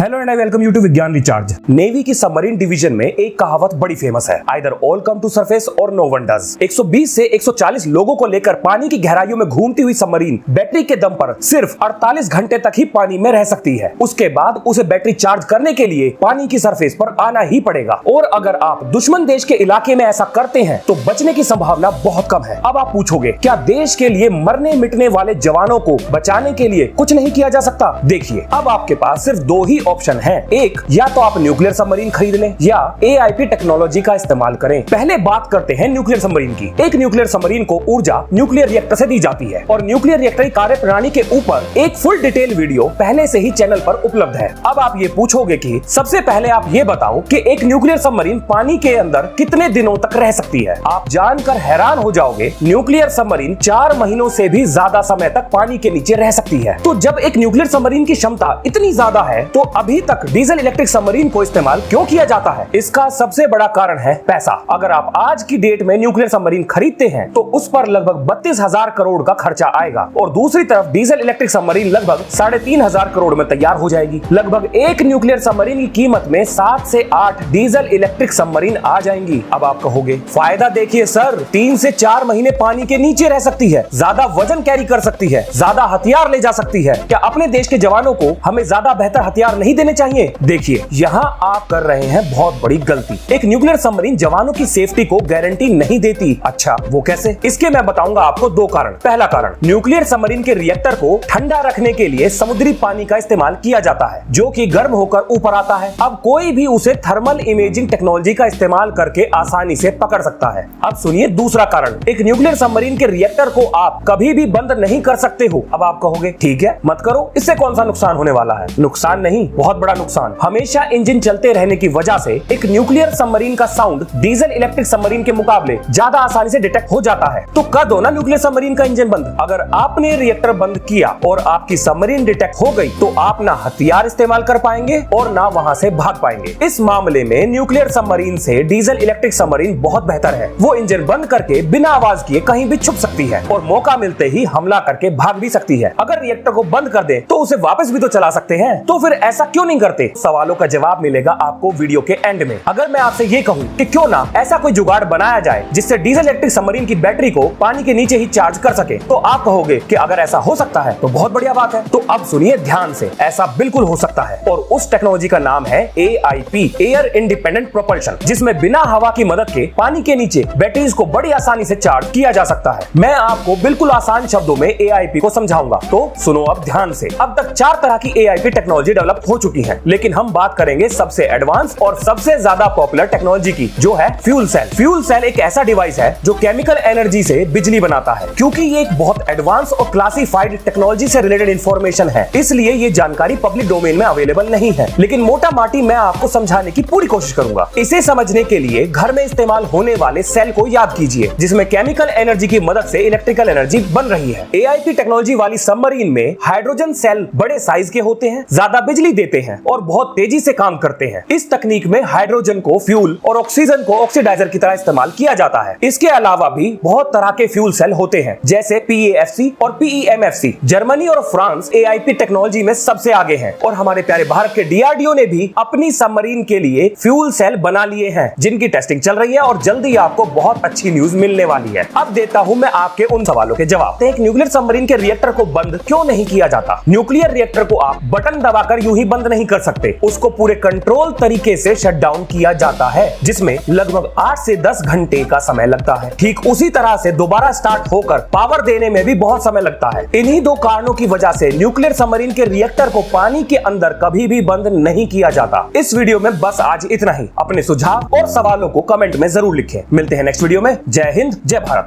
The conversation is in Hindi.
Hello and I welcome you to Vigyan recharge. Navy की सबमरीन डिवीजन में एक कहावत बड़ी फेमस है, either all come to surface or no one does. 120 से 140 लोगों को लेकर पानी की गहराइयों में घूमती हुई सबमरीन बैटरी के दम पर सिर्फ 48 घंटे तक ही पानी में रह सकती है। उसके बाद उसे बैटरी चार्ज करने के लिए पानी की सरफेस पर आना ही पड़ेगा। और अगर आप दुश्मन देश के इलाके में ऐसा करते हैं तो बचने की संभावना बहुत कम है। अब आप पूछोगे, क्या देश के लिए मरने मिटने वाले जवानों को बचाने के लिए कुछ नहीं किया जा सकता? देखिए, अब आपके पास सिर्फ दो ही ऑप्शन है। एक, या तो आप न्यूक्लियर सबमरीन खरीद लें या AIP टेक्नोलॉजी का इस्तेमाल करें। पहले बात करते हैं न्यूक्लियर सबमरीन की। एक न्यूक्लियर सबमरीन को ऊर्जा न्यूक्लियर रिएक्टर से दी जाती है और न्यूक्लियर रिएक्टर की कार्यप्रणाली के ऊपर एक फुल डिटेल वीडियो पहले से ही चैनल पर उपलब्ध है। अब आप ये पूछोगे कि सबसे पहले आप ये बताओ कि एक न्यूक्लियर सबमरीन पानी के अंदर कितने दिनों तक रह सकती है? आप जानकर हैरान हो जाओगे, न्यूक्लियर सबमरीन 4 महीनों से भी ज्यादा समय तक पानी के नीचे रह सकती है। तो जब एक न्यूक्लियर सबमरीन की क्षमता इतनी ज्यादा है तो अभी तक डीजल इलेक्ट्रिक सबमरीन को इस्तेमाल क्यों किया जाता है? इसका सबसे बड़ा कारण है पैसा। अगर आप आज की डेट में न्यूक्लियर सबमरीन खरीदते हैं तो उस पर लगभग 32,000 करोड़ का खर्चा आएगा और दूसरी तरफ डीजल इलेक्ट्रिक सबमरीन लगभग 3,500 करोड़ में तैयार हो जाएगी। लगभग एक न्यूक्लियर सबमरीन की कीमत में 7 से 8 डीजल इलेक्ट्रिक सबमरीन आ जाएंगी। अब आप कहोगे, फायदा देखिए सर, 3 से 4 महीने पानी के नीचे रह सकती है, ज्यादा वजन कैरी कर सकती है, ज्यादा हथियार ले जा सकती है। क्या अपने देश के जवानों को हमें ज्यादा बेहतर हथियार नहीं देने चाहिए? देखिए, यहाँ आप कर रहे हैं बहुत बड़ी गलती। एक न्यूक्लियर सबमरीन जवानों की सेफ्टी को गारंटी नहीं देती। अच्छा, वो कैसे? इसके मैं बताऊंगा आपको 2 कारण। पहला कारण, न्यूक्लियर सबमरीन के रिएक्टर को ठंडा रखने के लिए समुद्री पानी का इस्तेमाल किया जाता है, जो कि गर्म होकर ऊपर आता है। अब कोई भी उसे थर्मल इमेजिंग टेक्नोलॉजी का इस्तेमाल करके आसानी से पकड़ सकता है। अब सुनिए दूसरा कारण, एक न्यूक्लियर सबमरीन के रिएक्टर को आप कभी भी बंद नहीं कर सकते हो। अब आप कहोगे, ठीक है, मत करो, इससे कौन सा नुकसान होने वाला है? नुकसान नहीं, बहुत बड़ा नुकसान। हमेशा इंजन चलते रहने की वजह से एक न्यूक्लियर सबमरीन का साउंड डीजल इलेक्ट्रिक सबमरीन के मुकाबले ज्यादा आसानी से डिटेक्ट हो जाता है। तो कर दो ना न्यूक्लियर सबमरीन का इंजन बंद। अगर आपने रिएक्टर बंद किया और आपकी सबमरीन डिटेक्ट हो गई तो आप ना हथियार इस्तेमाल कर पाएंगे और ना वहां से भाग पाएंगे। इस मामले में न्यूक्लियर सबमरीन से डीजल इलेक्ट्रिक सबमरीन बहुत बेहतर है। वो इंजन बंद करके बिना आवाज किए कहीं भी छुप सकती है और मौका मिलते ही हमला करके भाग भी सकती है। अगर रिएक्टर को बंद कर दे तो उसे वापस भी तो चला सकते हैं। तो फिर ऐसा क्यों नहीं करते? सवालों का जवाब मिलेगा आपको वीडियो के एंड में। अगर मैं आपसे ये कहूं कि क्यों ना ऐसा कोई जुगाड़ बनाया जाए जिससे डीजल इलेक्ट्रिक सबमरीन की बैटरी को पानी के नीचे ही चार्ज कर सके, तो आप कहोगे कि अगर ऐसा हो सकता है तो बहुत बढ़िया बात है। तो अब सुनिए ध्यान से, ऐसा बिल्कुल हो सकता है और उस टेक्नोलॉजी का नाम है AIP, एयर इंडिपेंडेंट प्रोपल्शन, जिसमें बिना हवा की मदद के पानी के नीचे बैटरीज को बड़ी आसानी से चार्ज किया जा सकता है। मैं आपको बिल्कुल आसान शब्दों में AIP को समझाऊंगा, तो सुनो अब ध्यान से। अब तक 4 तरह की AIP टेक्नोलॉजी डेवलप हो चुकी है, लेकिन हम बात करेंगे सबसे एडवांस और सबसे ज्यादा पॉपुलर टेक्नोलॉजी की, जो है फ्यूल सेल। फ्यूल सेल एक ऐसा डिवाइस है जो केमिकल एनर्जी से बिजली बनाता है। क्योंकि ये एक बहुत एडवांस और क्लासिफाइड टेक्नोलॉजी से रिलेटेड इंफॉर्मेशन है, इसलिए ये जानकारी पब्लिक डोमेन में अवेलेबल नहीं है, लेकिन मोटा माटी मैं आपको समझाने की पूरी कोशिश करूंगा। इसे समझने के लिए घर में इस्तेमाल होने वाले सेल को याद कीजिए, जिसमें केमिकल एनर्जी की मदद से इलेक्ट्रिकल एनर्जी बन रही है। AIP टेक्नोलॉजी वाली सबमरीन में हाइड्रोजन सेल बड़े साइज के होते हैं, ज्यादा बिजली देते हैं और बहुत तेजी से काम करते हैं। इस तकनीक में हाइड्रोजन को फ्यूल और ऑक्सीजन को ऑक्सीडाइजर की तरह इस्तेमाल किया जाता है। इसके अलावा भी बहुत तरह के फ्यूल सेल होते हैं, जैसे PAFC और PEMFC। जर्मनी और फ्रांस AIP टेक्नोलॉजी में सबसे आगे हैं और हमारे प्यारे भारत के DRDO ने भी अपनी सबमरीन के लिए फ्यूल सेल बना लिए हैं, जिनकी टेस्टिंग चल रही है और जल्दी आपको बहुत अच्छी न्यूज मिलने वाली है। अब देता हूं मैं आपके उन सवालों के जवाब। एक न्यूक्लियर सबमरीन के रिएक्टर को बंद क्यों नहीं किया जाता? न्यूक्लियर रिएक्टर को आप बटन दबाकर यूं ही बंद नहीं कर सकते, उसको पूरे कंट्रोल तरीके से शट डाउन किया जाता है, जिसमें लगभग 8 से 10 घंटे का समय लगता है। ठीक उसी तरह से दोबारा स्टार्ट होकर पावर देने में भी बहुत समय लगता है। इन्हीं 2 कारणों की वजह से न्यूक्लियर सबमरीन के रिएक्टर को पानी के अंदर कभी भी बंद नहीं किया जाता। इस वीडियो में बस आज इतना ही। अपने सुझाव और सवालों को कमेंट में जरूर लिखें। मिलते हैं नेक्स्ट वीडियो में। जय हिंद, जय भारत।